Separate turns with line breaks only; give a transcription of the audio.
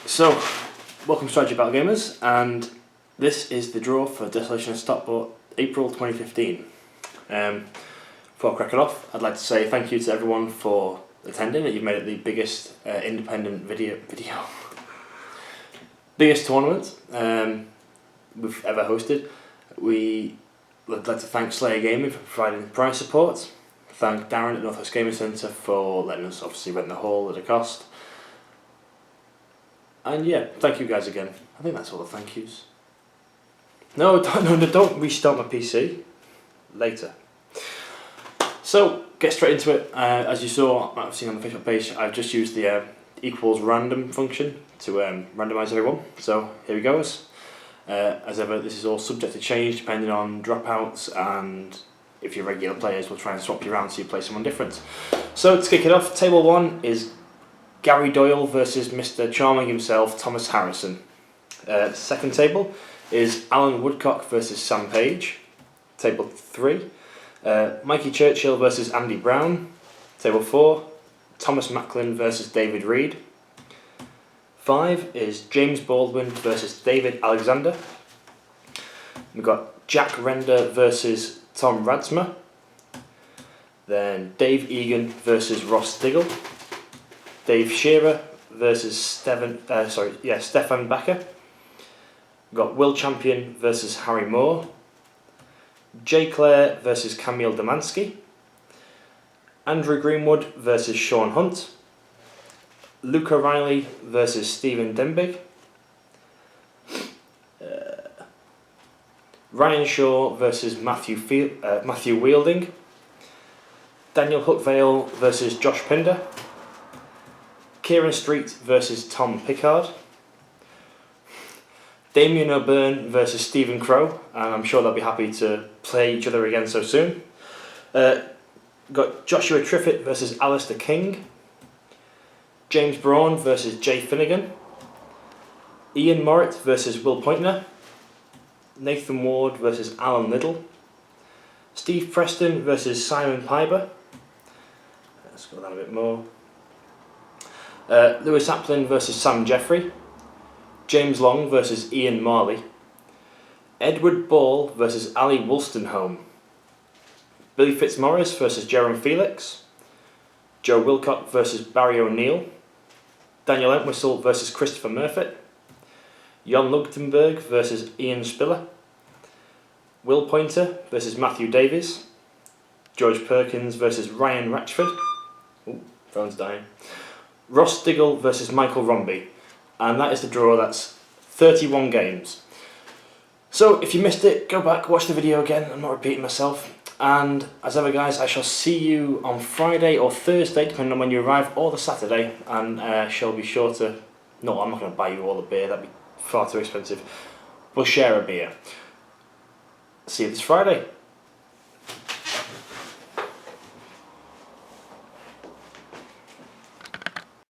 So, welcome to Strategy Battle Gamers, and this is the draw for Desolation of Stockport, April 2015. Before I crack it off, I'd like to say thank you to everyone for attending. You've made it the biggest independent biggest tournament we've ever hosted. We would like to thank Slayer Gaming for providing prize support. Thank Darren at Northwest Gaming Centre for letting us obviously rent the hall at a cost. And yeah, thank you guys again. I think that's all the thank yous. No, don't restart my PC. Later. So, get straight into it. As you saw, I've seen on the Facebook page, I've just used the equals random function to randomise everyone. So, here we go. As ever, this is all subject to change depending on dropouts, and if you're regular players, we'll try and swap you around so you play someone different. So, to kick it off, table 1 is Gary Doyle versus Mr. Charming himself, Thomas Harrison. Second table is Alan Woodcock versus Sam Page. Table 3, Mikey Churchill versus Andy Brown. Table 4, Thomas Macklin versus David Reed. 5 is James Baldwin versus David Alexander. We've got Jack Render versus Tom Radsma. Then Dave Egan versus Ross Diggle. Dave Shearer versus Stefan Backer. We've got Will Champion versus Harry Moore. Jay Clare versus Camille Demansky. Andrew Greenwood versus Sean Hunt. Luke O'Reilly versus Stephen Denbigh. Ryan Shaw versus Matthew Wielding. Daniel Hookvale versus Josh Pinder. Kieran Street versus Tom Pickard. Damien O'Byrne versus Stephen Crow, and I'm sure they'll be happy to play each other again so soon. Got Joshua Triffitt versus Alistair King. James Braun versus Jay Finnegan. Ian Morritt versus Will Pointner. Nathan Ward versus Alan Liddle. Steve Preston versus Simon Piper. Let's go down a bit more. Lewis Applin versus Sam Jeffrey. James Long versus Ian Marley. Edward Ball versus Ali Wolstenholme. Billy Fitzmaurice versus Jerome Felix. Joe Wilcock versus Barry O'Neill. Daniel Entwistle versus Christopher Murfitt. Jon Lugtenberg versus Ian Spiller. Will Pointer versus Matthew Davies. George Perkins versus Ryan Ratchford. Ooh, phone's dying. Ross Diggle versus Michael Romby, and that is the draw. That's 31 games. So if you missed it, go back, watch the video again. I'm not repeating myself. And as ever guys, I shall see you on Friday or Thursday, depending on when you arrive, or the Saturday, and shall be sure to... No, I'm not going to buy you all the beer, that'd be far too expensive. We'll share a beer. See you this Friday.